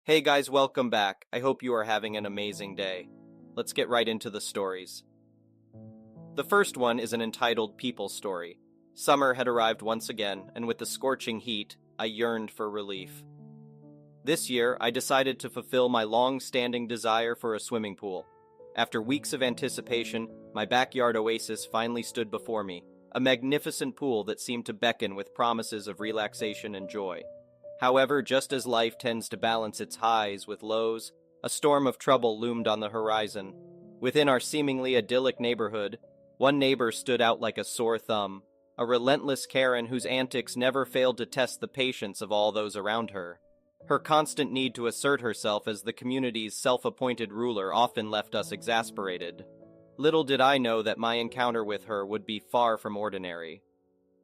Hey guys, welcome back. I hope you are having an amazing day. Let's get right into the stories. The first one is an entitled People Story. Summer had arrived once again, and with the scorching heat, I yearned for relief. This year, I decided to fulfill my long-standing desire for a swimming pool. After weeks of anticipation, my backyard oasis finally stood before me, a magnificent pool that seemed to beckon with promises of relaxation and joy. However, just as life tends to balance its highs with lows, a storm of trouble loomed on the horizon. Within our seemingly idyllic neighborhood, one neighbor stood out like a sore thumb, a relentless Karen whose antics never failed to test the patience of all those around her. Her constant need to assert herself as the community's self-appointed ruler often left us exasperated. Little did I know that my encounter with her would be far from ordinary.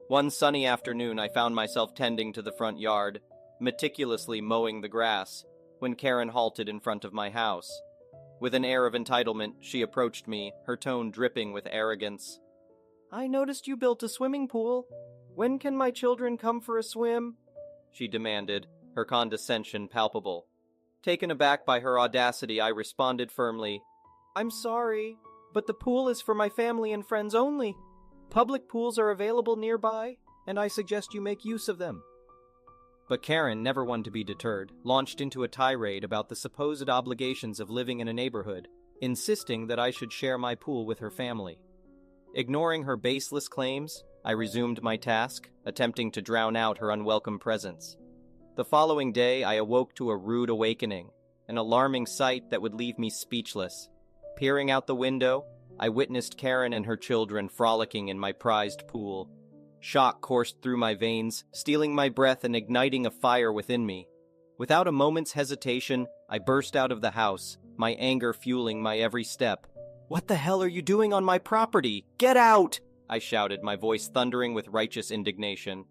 One sunny afternoon, I found myself tending to the front yard, meticulously mowing the grass, when Karen halted in front of my house. With an air of entitlement, she approached me, her tone dripping with arrogance. "I noticed you built a swimming pool. When can my children come for a swim?" she demanded, her condescension palpable. Taken aback by her audacity, I responded firmly, "I'm sorry, but the pool is for my family and friends only. Public pools are available nearby, and I suggest you make use of them." But Karen, never one to be deterred, launched into a tirade about the supposed obligations of living in a neighborhood, insisting that I should share my pool with her family. Ignoring her baseless claims, I resumed my task, attempting to drown out her unwelcome presence. The following day, I awoke to a rude awakening, an alarming sight that would leave me speechless. Peering out the window, I witnessed Karen and her children frolicking in my prized pool. Shock coursed through my veins, stealing my breath and igniting a fire within me. Without a moment's hesitation, I burst out of the house, my anger fueling my every step. "What the hell are you doing on my property? Get out!" I shouted, my voice thundering with righteous indignation.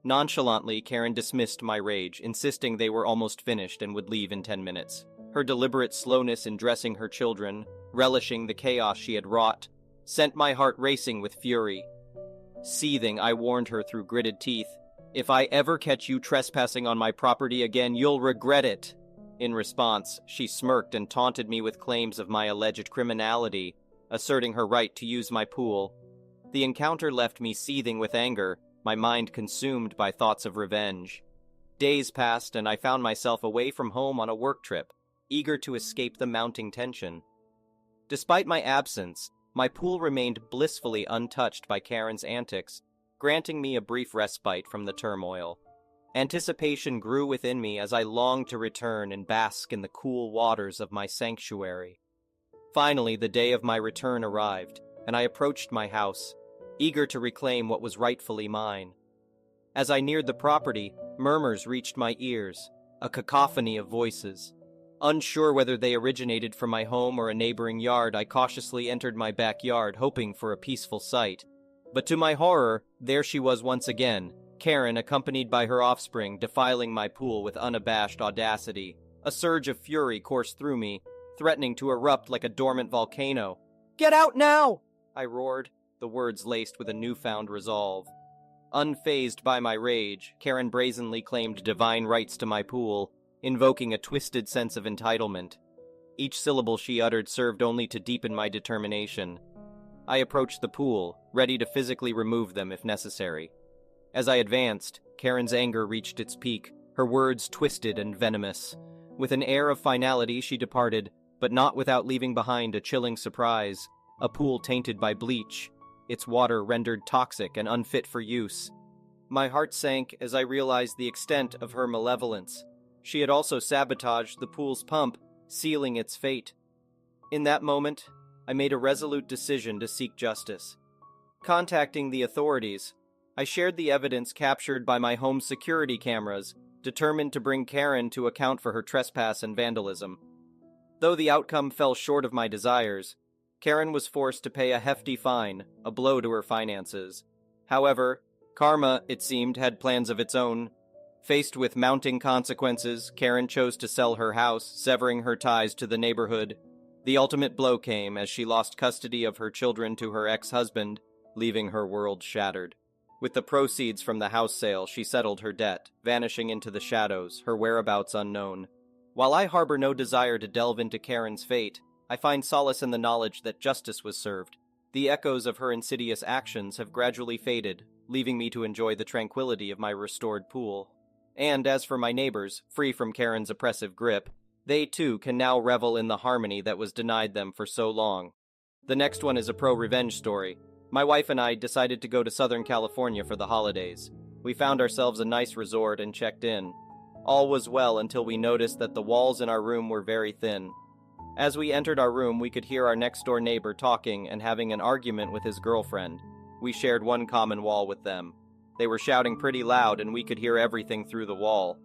Nonchalantly, Karen dismissed my rage, insisting they were almost finished and would leave in 10 minutes. Her deliberate slowness in dressing her children, relishing the chaos she had wrought, sent my heart racing with fury. Seething, I warned her through gritted teeth, "If I ever catch you trespassing on my property again, you'll regret it." In response, she smirked and taunted me with claims of my alleged criminality, asserting her right to use my pool. The encounter left me seething with anger, my mind consumed by thoughts of revenge. Days passed, and I found myself away from home on a work trip, eager to escape the mounting tension. Despite my absence, my pool remained blissfully untouched by Karen's antics, granting me a brief respite from the turmoil. Anticipation grew within me as I longed to return and bask in the cool waters of my sanctuary. Finally, the day of my return arrived, and I approached my house, eager to reclaim what was rightfully mine. As I neared the property, murmurs reached my ears, a cacophony of voices. Unsure whether they originated from my home or a neighboring yard, I cautiously entered my backyard, hoping for a peaceful sight. But to my horror, there she was once again, Karen, accompanied by her offspring, defiling my pool with unabashed audacity. A surge of fury coursed through me, threatening to erupt like a dormant volcano. "Get out now!" I roared, the words laced with a newfound resolve. Unfazed by my rage, Karen brazenly claimed divine rights to my pool, invoking a twisted sense of entitlement. Each syllable she uttered served only to deepen my determination. I approached the pool, ready to physically remove them if necessary. As I advanced, Karen's anger reached its peak, her words twisted and venomous. With an air of finality, she departed, but not without leaving behind a chilling surprise, a pool tainted by bleach, its water rendered toxic and unfit for use. My heart sank as I realized the extent of her malevolence. She had also sabotaged the pool's pump, sealing its fate. In that moment, I made a resolute decision to seek justice. Contacting the authorities, I shared the evidence captured by my home security cameras, determined to bring Karen to account for her trespass and vandalism. Though the outcome fell short of my desires, Karen was forced to pay a hefty fine, a blow to her finances. However, karma, it seemed, had plans of its own. Faced with mounting consequences, Karen chose to sell her house, severing her ties to the neighborhood. The ultimate blow came as she lost custody of her children to her ex-husband, leaving her world shattered. With the proceeds from the house sale, she settled her debt, vanishing into the shadows, her whereabouts unknown. While I harbor no desire to delve into Karen's fate, I find solace in the knowledge that justice was served. The echoes of her insidious actions have gradually faded, leaving me to enjoy the tranquility of my restored pool. And as for my neighbors, free from Karen's oppressive grip, they too can now revel in the harmony that was denied them for so long. The next one is a pro-revenge story. My wife and I decided to go to Southern California for the holidays. We found ourselves a nice resort and checked in. All was well until we noticed that the walls in our room were very thin. As we entered our room, we could hear our next-door neighbor talking and having an argument with his girlfriend. We shared one common wall with them. They were shouting pretty loud and we could hear everything through the wall.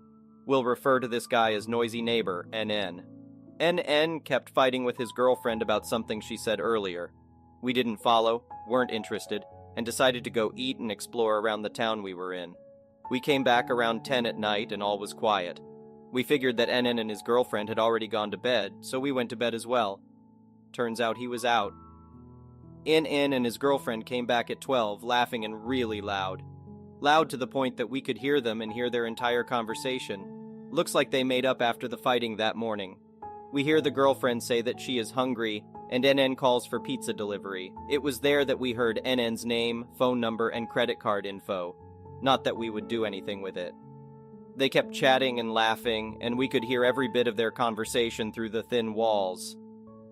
We'll refer to this guy as Noisy Neighbor, NN. NN kept fighting with his girlfriend about something she said earlier. We didn't follow, weren't interested, and decided to go eat and explore around the town we were in. We came back around 10 at night and all was quiet. We figured that NN and his girlfriend had already gone to bed, so we went to bed as well. Turns out he was out. NN and his girlfriend came back at 12, laughing and really loud. Loud to the point that we could hear them and hear their entire conversation. Looks like they made up after the fighting that morning. We hear the girlfriend say that she is hungry, and NN calls for pizza delivery. It was there that we heard NN's name, phone number, and credit card info. Not that we would do anything with it. They kept chatting and laughing, and we could hear every bit of their conversation through the thin walls.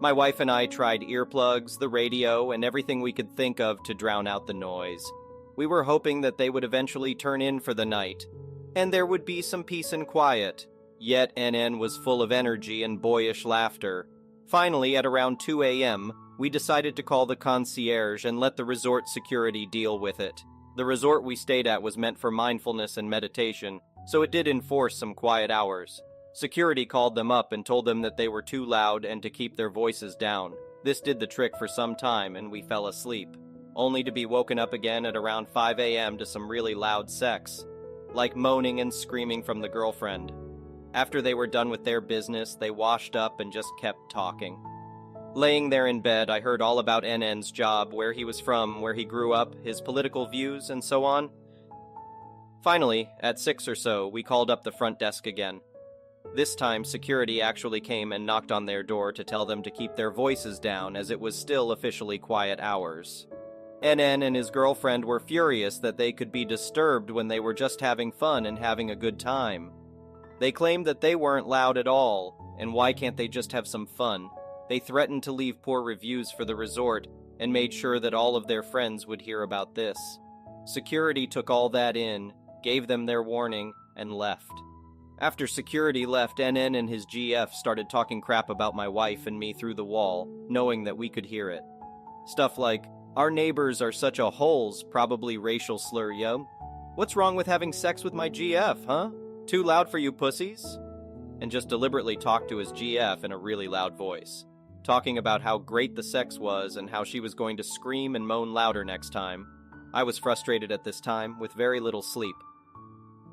My wife and I tried earplugs, the radio, and everything we could think of to drown out the noise. We were hoping that they would eventually turn in for the night, and there would be some peace and quiet. Yet NN was full of energy and boyish laughter. Finally, at around 2 a.m., we decided to call the concierge and let the resort security deal with it. The resort we stayed at was meant for mindfulness and meditation, so it did enforce some quiet hours. Security called them up and told them that they were too loud and to keep their voices down. This did the trick for some time and we fell asleep, only to be woken up again at around 5 a.m. to some really loud sex, like moaning and screaming from the girlfriend. After they were done with their business, they washed up and just kept talking. Laying there in bed, I heard all about NN's job, where he was from, where he grew up, his political views, and so on. Finally, at 6 or so, we called up the front desk again. This time, security actually came and knocked on their door to tell them to keep their voices down as it was still officially quiet hours. NN and his girlfriend were furious that they could be disturbed when they were just having fun and having a good time. They claimed that they weren't loud at all, and why can't they just have some fun? They threatened to leave poor reviews for the resort and made sure that all of their friends would hear about this. Security took all that in, gave them their warning, and left. After security left, NN and his GF started talking crap about my wife and me through the wall, knowing that we could hear it. Stuff like, "Our neighbors are such a holes," probably racial slur, yo. "What's wrong with having sex with my GF, huh? Too loud for you pussies?" And just deliberately talked to his GF in a really loud voice, talking about how great the sex was and how she was going to scream and moan louder next time. I was frustrated at this time, with very little sleep.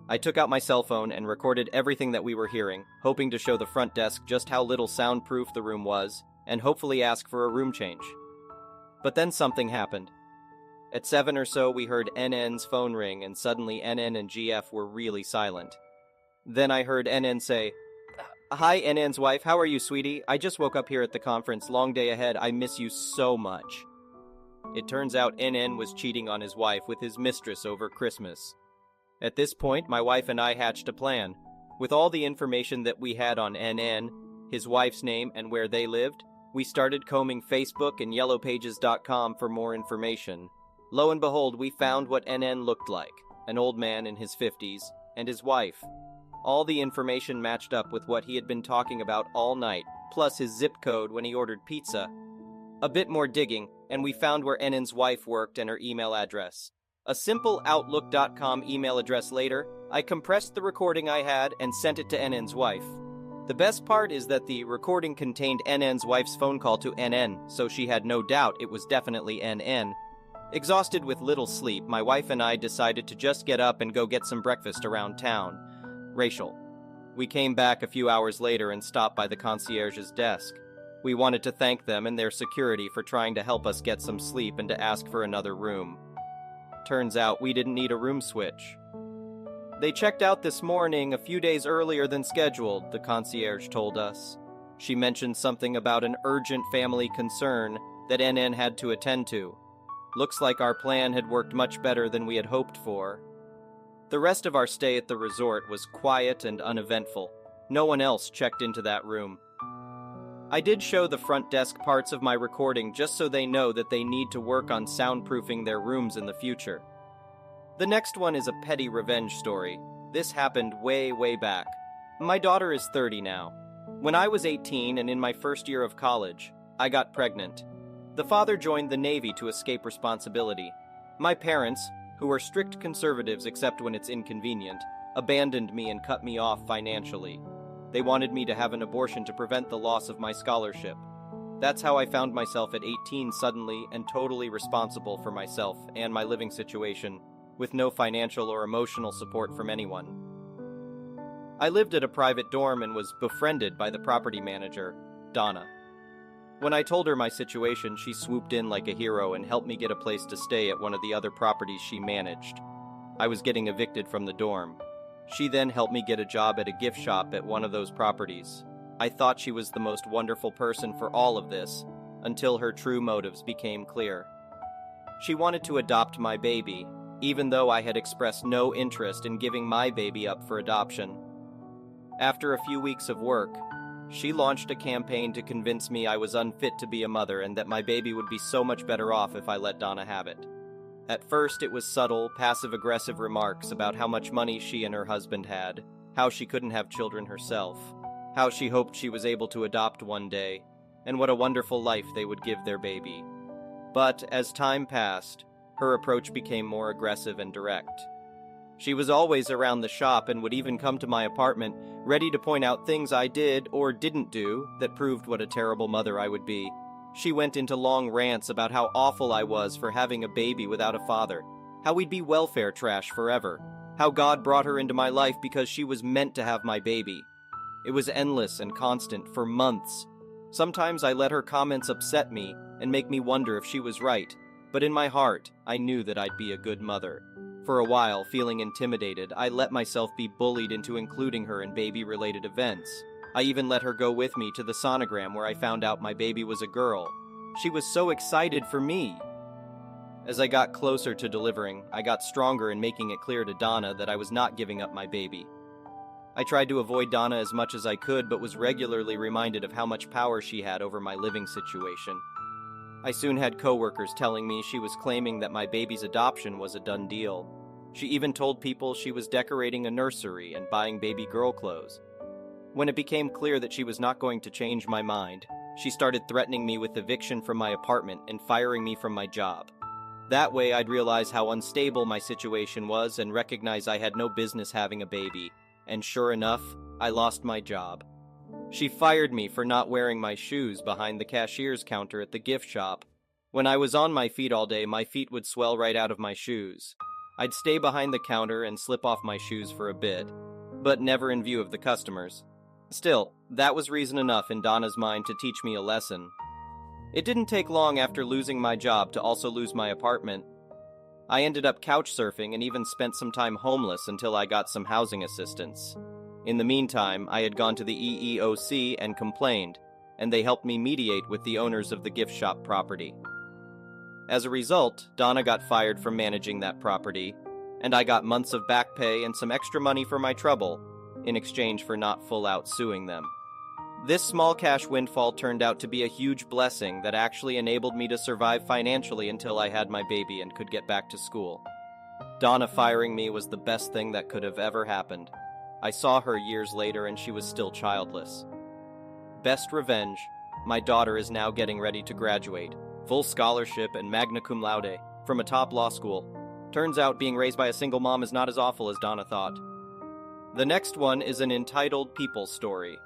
I took out my cell phone and recorded everything that we were hearing, hoping to show the front desk just how little soundproof the room was, and hopefully ask for a room change. But then something happened. At 7 or so, we heard NN's phone ring, and suddenly NN and GF were really silent. Then I heard NN say, "Hi, NN's wife. How are you, sweetie? I just woke up here at the conference. Long day ahead. I miss you so much." It turns out NN was cheating on his wife with his mistress over Christmas. At this point, my wife and I hatched a plan. With all the information that we had on NN, his wife's name, and where they lived, we started combing Facebook and yellowpages.com for more information. Lo and behold, we found what NN looked like, an old man in his 50s, and his wife. All the information matched up with what he had been talking about all night, plus his zip code when he ordered pizza. A bit more digging, and we found where NN's wife worked and her email address. A simple Outlook.com email address later, I compressed the recording I had and sent it to NN's wife. The best part is that the recording contained NN's wife's phone call to NN, so she had no doubt it was definitely NN. Exhausted with little sleep, my wife and I decided to just get up and go get some breakfast around town. Racial. We came back a few hours later and stopped by the concierge's desk. We wanted to thank them and their security for trying to help us get some sleep and to ask for another room. Turns out we didn't need a room switch. They checked out this morning a few days earlier than scheduled, the concierge told us. She mentioned something about an urgent family concern that NN had to attend to. Looks like our plan had worked much better than we had hoped for. The rest of our stay at the resort was quiet and uneventful. No one else checked into that room. I did show the front desk parts of my recording just so they know that they need to work on soundproofing their rooms in the future. The next one is a petty revenge story. This happened way back. My daughter is 30 now. When I was 18 and in my first year of college, I got pregnant. The father joined the Navy to escape responsibility. My parents, who were strict conservatives except when it's inconvenient, abandoned me and cut me off financially. They wanted me to have an abortion to prevent the loss of my scholarship. That's how I found myself at 18 suddenly and totally responsible for myself and my living situation, with no financial or emotional support from anyone. I lived at a private dorm and was befriended by the property manager, Donna. When I told her my situation, she swooped in like a hero and helped me get a place to stay at one of the other properties she managed. I was getting evicted from the dorm. She then helped me get a job at a gift shop at one of those properties. I thought she was the most wonderful person for all of this, until her true motives became clear. She wanted to adopt my baby, even though I had expressed no interest in giving my baby up for adoption. After a few weeks of work, she launched a campaign to convince me I was unfit to be a mother and that my baby would be so much better off if I let Donna have it. At first, it was subtle, passive-aggressive remarks about how much money she and her husband had, how she couldn't have children herself, how she hoped she was able to adopt one day, and what a wonderful life they would give their baby. But as time passed, her approach became more aggressive and direct. She was always around the shop and would even come to my apartment, ready to point out things I did or didn't do that proved what a terrible mother I would be. She went into long rants about how awful I was for having a baby without a father, how we'd be welfare trash forever, how God brought her into my life because she was meant to have my baby. It was endless and constant for months. Sometimes I let her comments upset me and make me wonder if she was right, but in my heart, I knew that I'd be a good mother. For a while, feeling intimidated, I let myself be bullied into including her in baby-related events. I even let her go with me to the sonogram where I found out my baby was a girl. She was so excited for me. As I got closer to delivering, I got stronger in making it clear to Donna that I was not giving up my baby. I tried to avoid Donna as much as I could, but was regularly reminded of how much power she had over my living situation. I soon had coworkers telling me she was claiming that my baby's adoption was a done deal. She even told people she was decorating a nursery and buying baby girl clothes. When it became clear that she was not going to change my mind, she started threatening me with eviction from my apartment and firing me from my job. That way I'd realize how unstable my situation was and recognize I had no business having a baby. And sure enough, I lost my job. She fired me for not wearing my shoes behind the cashier's counter at the gift shop. When I was on my feet all day, my feet would swell right out of my shoes. I'd stay behind the counter and slip off my shoes for a bit, but never in view of the customers. Still, that was reason enough in Donna's mind to teach me a lesson. It didn't take long after losing my job to also lose my apartment. I ended up couch surfing and even spent some time homeless until I got some housing assistance. In the meantime, I had gone to the EEOC and complained, and they helped me mediate with the owners of the gift shop property. As a result, Donna got fired from managing that property, and I got months of back pay and some extra money for my trouble, in exchange for not full-out suing them. This small cash windfall turned out to be a huge blessing that actually enabled me to survive financially until I had my baby and could get back to school. Donna firing me was the best thing that could have ever happened. I saw her years later and she was still childless. Best revenge, my daughter is now getting ready to graduate, full scholarship and magna cum laude, from a top law school. Turns out being raised by a single mom is not as awful as Donna thought. The next one is an entitled people story.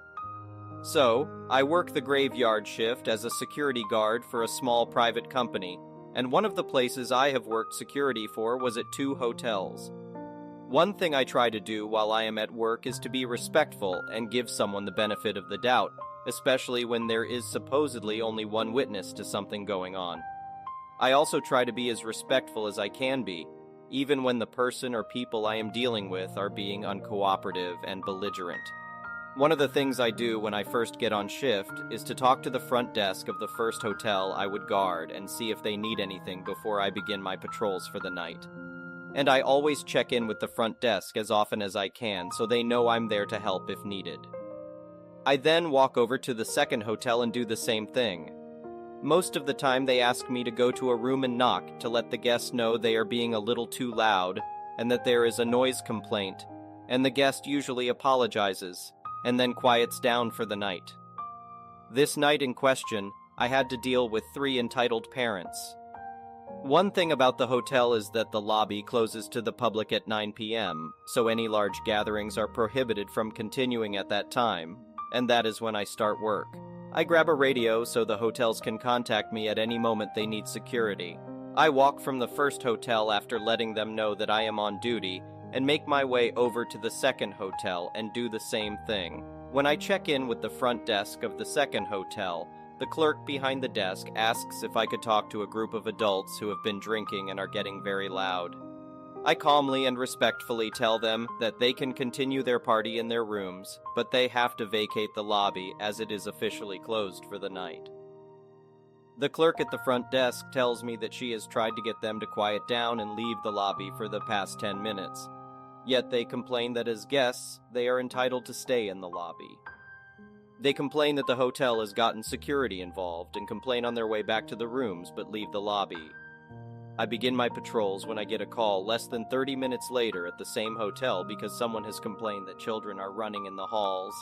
So, I work the graveyard shift as a security guard for a small private company, and one of the places I have worked security for was at 2 hotels. One thing I try to do while I am at work is to be respectful and give someone the benefit of the doubt, especially when there is supposedly only one witness to something going on. I also try to be as respectful as I can be, even when the person or people I am dealing with are being uncooperative and belligerent. One of the things I do when I first get on shift is to talk to the front desk of the first hotel I would guard and see if they need anything before I begin my patrols for the night. And I always check in with the front desk as often as I can so they know I'm there to help if needed. I then walk over to the second hotel and do the same thing. Most of the time they ask me to go to a room and knock to let the guests know they are being a little too loud and that there is a noise complaint, and the guest usually apologizes and then quiets down for the night. This night in question, I had to deal with 3 entitled parents. One thing about the hotel is that the lobby closes to the public at 9 p.m., so any large gatherings are prohibited from continuing at that time, and that is when I start work. I grab a radio so the hotels can contact me at any moment they need security. I walk from the first hotel after letting them know that I am on duty and make my way over to the second hotel and do the same thing. When I check in with the front desk of the second hotel, the clerk behind the desk asks if I could talk to a group of adults who have been drinking and are getting very loud. I calmly and respectfully tell them that they can continue their party in their rooms, but they have to vacate the lobby as it is officially closed for the night. The clerk at the front desk tells me that she has tried to get them to quiet down and leave the lobby for the past 10 minutes. Yet they complain that as guests, they are entitled to stay in the lobby. They complain that the hotel has gotten security involved and complain on their way back to the rooms but leave the lobby. I begin my patrols when I get a call less than 30 minutes later at the same hotel because someone has complained that children are running in the halls.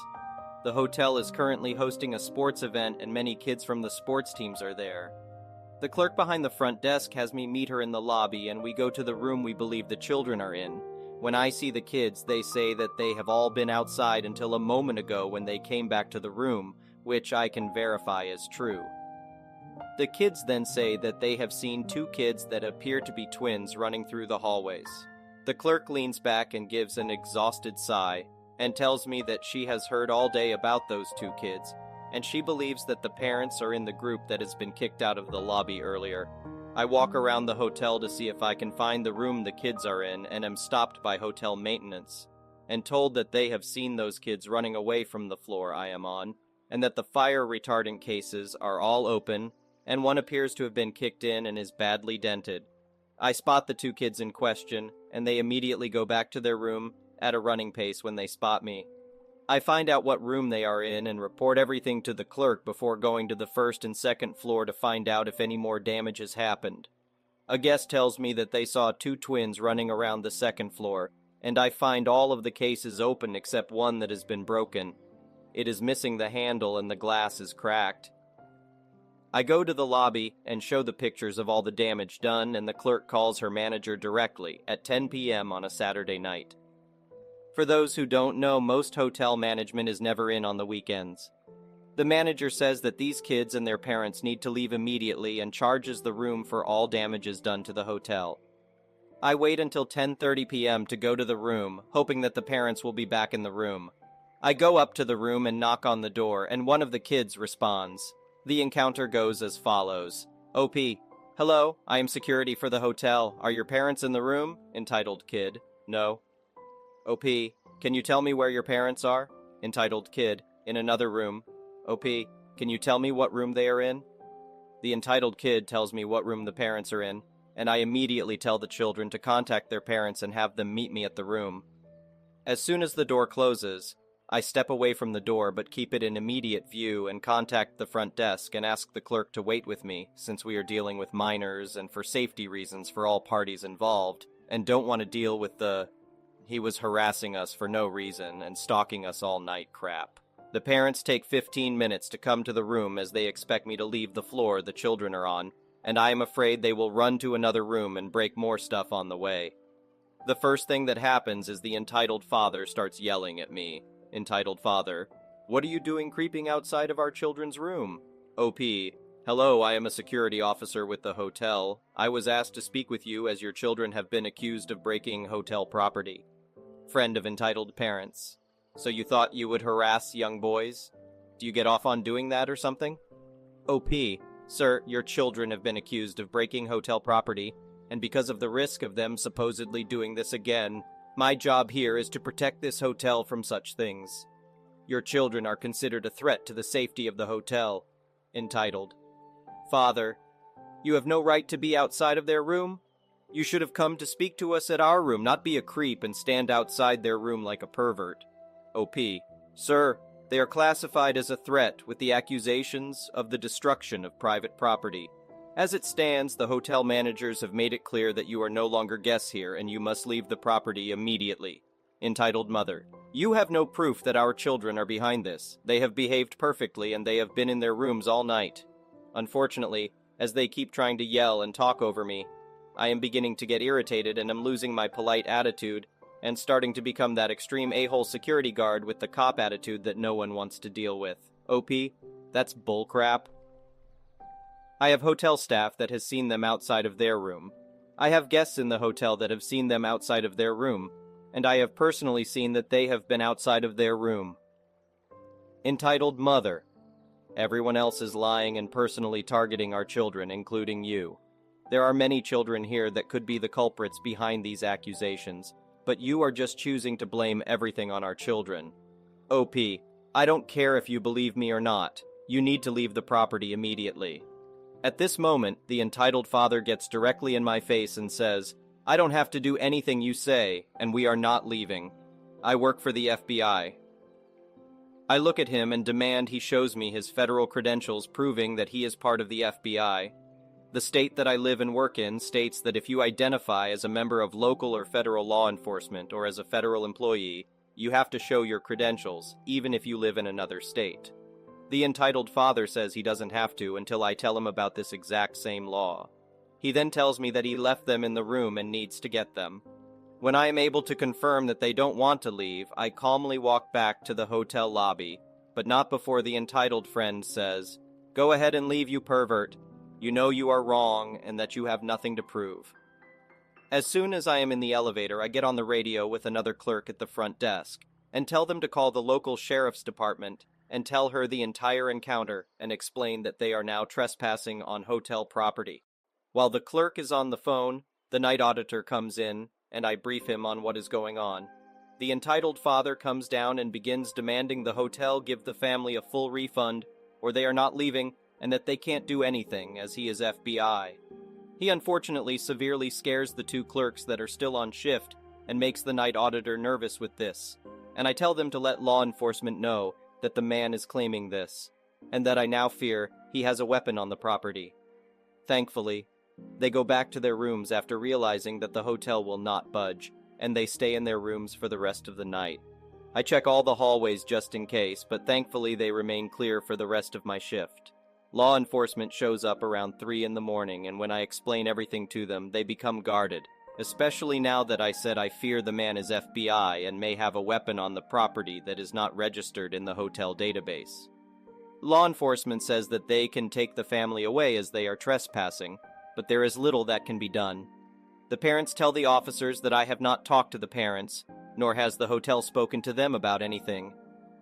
The hotel is currently hosting a sports event and many kids from the sports teams are there. The clerk behind the front desk has me meet her in the lobby and we go to the room we believe the children are in. When I see the kids, they say that they have all been outside until a moment ago when they came back to the room, which I can verify is true. The kids then say that they have seen 2 kids that appear to be twins running through the hallways. The clerk leans back and gives an exhausted sigh and tells me that she has heard all day about those 2 kids, and she believes that the parents are in the group that has been kicked out of the lobby earlier. I walk around the hotel to see if I can find the room the kids are in and am stopped by hotel maintenance and told that they have seen those kids running away from the floor I am on and that the fire retardant cases are all open and one appears to have been kicked in and is badly dented. I spot the 2 kids in question and they immediately go back to their room at a running pace when they spot me. I find out what room they are in and report everything to the clerk before going to the first and second floor to find out if any more damage has happened. A guest tells me that they saw 2 twins running around the second floor, and I find all of the cases open except one that has been broken. It is missing the handle and the glass is cracked. I go to the lobby and show the pictures of all the damage done, and the clerk calls her manager directly at 10 p.m. on a Saturday night. For those who don't know, most hotel management is never in on the weekends. The manager says that these kids and their parents need to leave immediately and charges the room for all damages done to the hotel. I wait until 10:30 p.m. to go to the room, hoping that the parents will be back in the room. I go up to the room and knock on the door, and one of the kids responds. The encounter goes as follows. OP, hello, I am security for the hotel. Are your parents in the room? Entitled kid. No. OP, can you tell me where your parents are? Entitled kid, in another room. OP, can you tell me what room they are in? The entitled kid tells me what room the parents are in, and I immediately tell the children to contact their parents and have them meet me at the room. As soon as the door closes, I step away from the door but keep it in immediate view and contact the front desk and ask the clerk to wait with me since we are dealing with minors and for safety reasons for all parties involved and don't want to deal with the "he was harassing us for no reason and stalking us all night" crap. The parents take 15 minutes to come to the room as they expect me to leave the floor the children are on, and I am afraid they will run to another room and break more stuff on the way. The first thing that happens is the entitled father starts yelling at me. Entitled father, what are you doing creeping outside of our children's room? OP, hello, I am a security officer with the hotel. I was asked to speak with you as your children have been accused of breaking hotel property. Friend of entitled parents. So you thought you would harass young boys? Do you get off on doing that or something? OP, sir, your children have been accused of breaking hotel property. and because of the risk of them supposedly doing this again, my job here is to protect this hotel from such things. Your children are considered a threat to the safety of the hotel. Entitled, Father, you have no right to be outside of their room. You should have come to speak to us at our room, not be a creep and stand outside their room like a pervert. OP, Sir, they are classified as a threat with the accusations of the destruction of private property. As it stands, the hotel managers have made it clear that you are no longer guests here and you must leave the property immediately. Entitled Mother, you have no proof that our children are behind this. They have behaved perfectly and they have been in their rooms all night. Unfortunately, as they keep trying to yell and talk over me, I am beginning to get irritated and am losing my polite attitude and starting to become that extreme a-hole security guard with the cop attitude that no one wants to deal with. OP, that's bullcrap. I have hotel staff that has seen them outside of their room. I have guests in the hotel that have seen them outside of their room, and I have personally seen that they have been outside of their room. Entitled Mother, everyone else is lying and personally targeting our children, including you. There are many children here that could be the culprits behind these accusations, but you are just choosing to blame everything on our children. OP, I don't care if you believe me or not. You need to leave the property immediately. At this moment, the entitled father gets directly in my face and says, I don't have to do anything you say, and we are not leaving. I work for the FBI. I look at him and demand he shows me his federal credentials proving that he is part of the FBI. The state that I live and work in states that if you identify as a member of local or federal law enforcement or as a federal employee, you have to show your credentials, even if you live in another state. The entitled father says he doesn't have to until I tell him about this exact same law. He then tells me that he left them in the room and needs to get them. When I am able to confirm that they don't want to leave, I calmly walk back to the hotel lobby, but not before the entitled friend says, Go ahead and leave, you pervert. You know you are wrong and that you have nothing to prove. As soon as I am in the elevator, I get on the radio with another clerk at the front desk and tell them to call the local sheriff's department and tell her the entire encounter and explain that they are now trespassing on hotel property. While the clerk is on the phone, the night auditor comes in and I brief him on what is going on. The entitled father comes down and begins demanding the hotel give the family a full refund or they are not leaving and that they can't do anything as he is FBI. He unfortunately severely scares the two clerks that are still on shift and makes the night auditor nervous with this, and I tell them to let law enforcement know that the man is claiming this, and that I now fear he has a weapon on the property. Thankfully, they go back to their rooms after realizing that the hotel will not budge, and they stay in their rooms for the rest of the night. I check all the hallways just in case, but thankfully they remain clear for the rest of my shift. Law enforcement shows up around 3 in the morning, and when I explain everything to them, they become guarded, especially now that I said I fear the man is FBI and may have a weapon on the property that is not registered in the hotel database. Law enforcement says that they can take the family away as they are trespassing, but there is little that can be done. The parents tell the officers that I have not talked to the parents, nor has the hotel spoken to them about anything.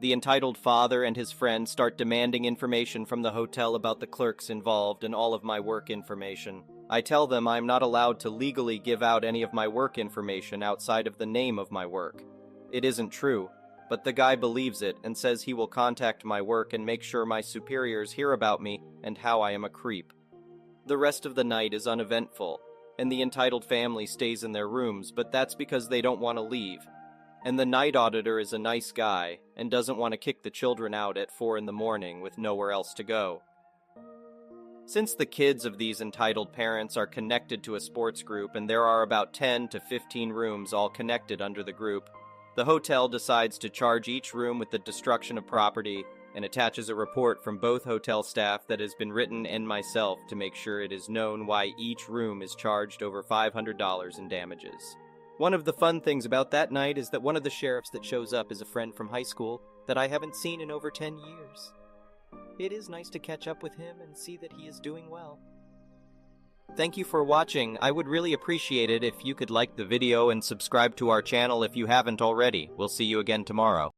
The entitled father and his friend start demanding information from the hotel about the clerks involved and all of my work information. I tell them I'm not allowed to legally give out any of my work information outside of the name of my work. It isn't true, but the guy believes it and says he will contact my work and make sure my superiors hear about me and how I am a creep. The rest of the night is uneventful, and the entitled family stays in their rooms, but that's because they don't want to leave. And the night auditor is a nice guy and doesn't want to kick the children out at 4 in the morning with nowhere else to go. Since the kids of these entitled parents are connected to a sports group and there are about 10 to 15 rooms all connected under the group, the hotel decides to charge each room with the destruction of property and attaches a report from both hotel staff that has been written and myself to make sure it is known why each room is charged over $500 in damages. One of the fun things about that night is that one of the sheriffs that shows up is a friend from high school that I haven't seen in over 10 years. It is nice to catch up with him and see that he is doing well. Thank you for watching. I would really appreciate it if you could like the video and subscribe to our channel if you haven't already. We'll see you again tomorrow.